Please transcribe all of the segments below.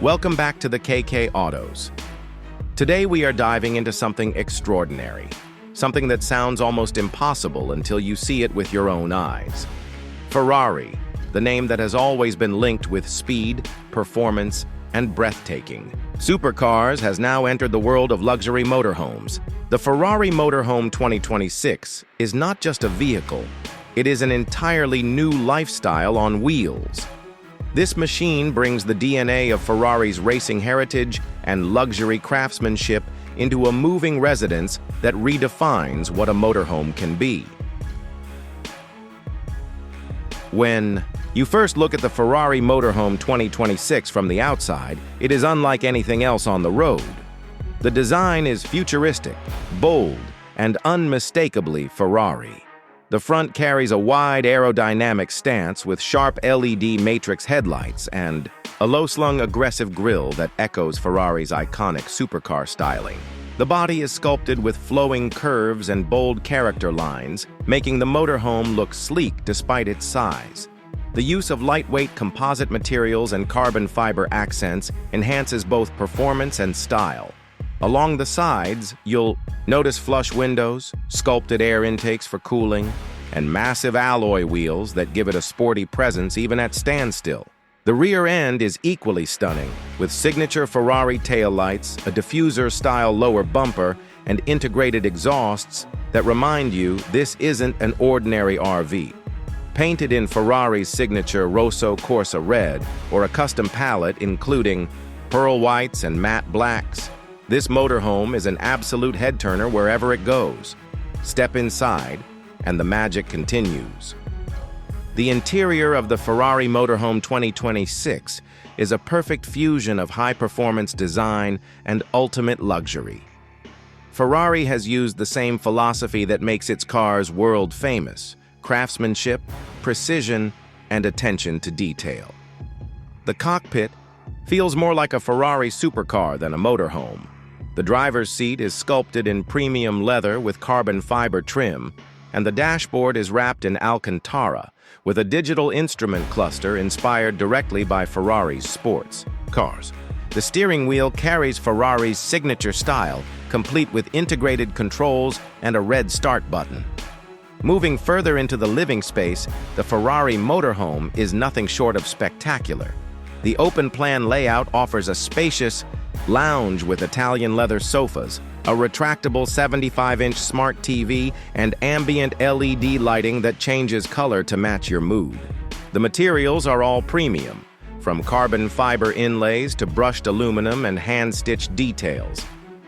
Welcome back to the KK Autos. Today we are diving into something extraordinary, something that sounds almost impossible until you see it with your own eyes. Ferrari, the name that has always been linked with speed, performance, and breathtaking. Supercars has now entered the world of luxury motorhomes. The Ferrari Motorhome 2026 is not just a vehicle, it is an entirely new lifestyle on wheels. This machine brings the DNA of Ferrari's racing heritage and luxury craftsmanship into a moving residence that redefines what a motorhome can be. When you first look at the Ferrari Motorhome 2026 from the outside, it is unlike anything else on the road. The design is futuristic, bold, and unmistakably Ferrari. The front carries a wide aerodynamic stance with sharp LED matrix headlights and a low-slung aggressive grille that echoes Ferrari's iconic supercar styling. The body is sculpted with flowing curves and bold character lines, making the motorhome look sleek despite its size. The use of lightweight composite materials and carbon fiber accents enhances both performance and style. Along the sides, you'll notice flush windows, sculpted air intakes for cooling, and massive alloy wheels that give it a sporty presence even at standstill. The rear end is equally stunning, with signature Ferrari taillights, a diffuser-style lower bumper, and integrated exhausts that remind you this isn't an ordinary RV. Painted in Ferrari's signature Rosso Corsa red or a custom palette including pearl whites and matte blacks, this motorhome is an absolute head-turner wherever it goes. Step inside, and the magic continues. The interior of the Ferrari Motorhome 2026 is a perfect fusion of high-performance design and ultimate luxury. Ferrari has used the same philosophy that makes its cars world-famous: craftsmanship, precision, and attention to detail. The cockpit feels more like a Ferrari supercar than a motorhome. The driver's seat is sculpted in premium leather with carbon fiber trim, and the dashboard is wrapped in Alcantara, with a digital instrument cluster inspired directly by Ferrari's sports cars. The steering wheel carries Ferrari's signature style, complete with integrated controls and a red start button. Moving further into the living space, the Ferrari Motorhome is nothing short of spectacular. The open-plan layout offers a spacious lounge with Italian leather sofas, a retractable 75-inch smart TV, and ambient LED lighting that changes color to match your mood. The materials are all premium, from carbon fiber inlays to brushed aluminum and hand-stitched details.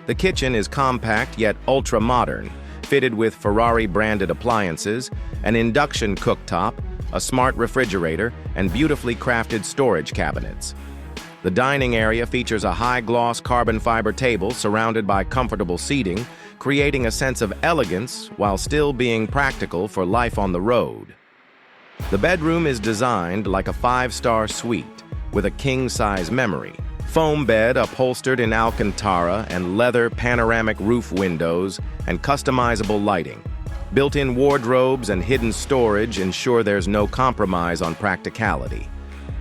The kitchen is compact yet ultra-modern, fitted with Ferrari-branded appliances, an induction cooktop, a smart refrigerator, and beautifully crafted storage cabinets. The dining area features a high-gloss carbon fiber table surrounded by comfortable seating, creating a sense of elegance while still being practical for life on the road. The bedroom is designed like a 5-star suite with a king-size memory. Foam bed upholstered in Alcantara and leather panoramic roof windows and customizable lighting. Built-in wardrobes and hidden storage ensure there's no compromise on practicality.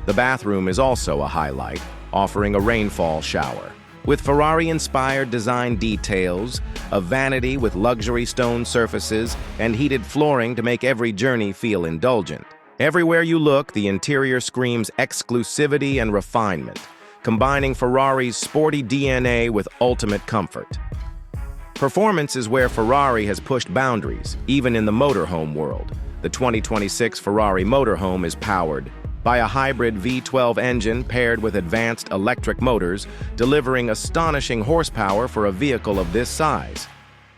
The bathroom is also a highlight, offering a rainfall shower. With Ferrari-inspired design details, a vanity with luxury stone surfaces, and heated flooring to make every journey feel indulgent. Everywhere you look, the interior screams exclusivity and refinement, combining Ferrari's sporty DNA with ultimate comfort. Performance is where Ferrari has pushed boundaries, even in the motorhome world. The 2026 Ferrari Motorhome is powered by a hybrid V12 engine paired with advanced electric motors, delivering astonishing horsepower for a vehicle of this size.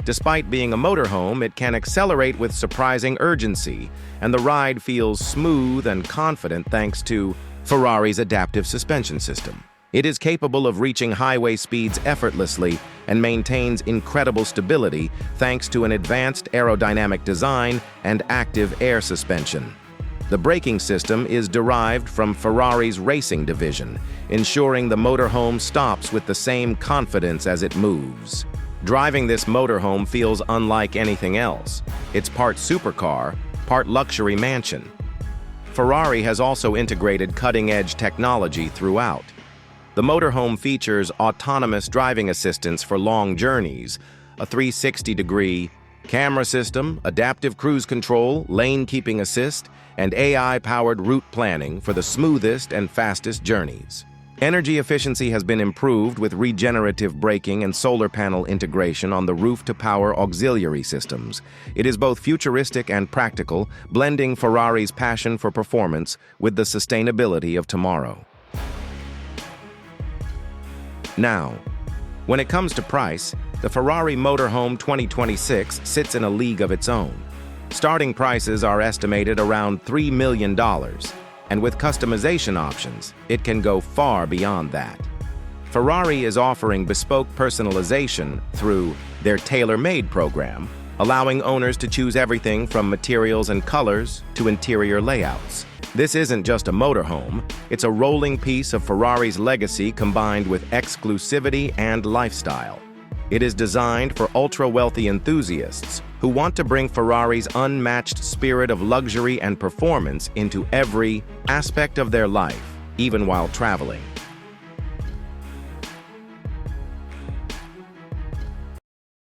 Despite being a motorhome, it can accelerate with surprising urgency, and the ride feels smooth and confident thanks to Ferrari's adaptive suspension system. It is capable of reaching highway speeds effortlessly and maintains incredible stability thanks to an advanced aerodynamic design and active air suspension. The braking system is derived from Ferrari's racing division, ensuring the motorhome stops with the same confidence as it moves. Driving this motorhome feels unlike anything else. It's part supercar, part luxury mansion. Ferrari has also integrated cutting-edge technology throughout. The motorhome features autonomous driving assistance for long journeys, a 360-degree camera system, adaptive cruise control, lane keeping assist, and AI-powered route planning for the smoothest and fastest journeys. Energy efficiency has been improved with regenerative braking and solar panel integration on the roof to power auxiliary systems. It is both futuristic and practical, blending Ferrari's passion for performance with the sustainability of tomorrow. Now, when it comes to price, the Ferrari Motorhome 2026 sits in a league of its own. Starting prices are estimated around $3 million. And with customization options, it can go far beyond that. Ferrari is offering bespoke personalization through their tailor-made program, allowing owners to choose everything from materials and colors to interior layouts. This isn't just a motorhome, it's a rolling piece of Ferrari's legacy combined with exclusivity and lifestyle. It is designed for ultra-wealthy enthusiasts who want to bring Ferrari's unmatched spirit of luxury and performance into every aspect of their life, even while traveling.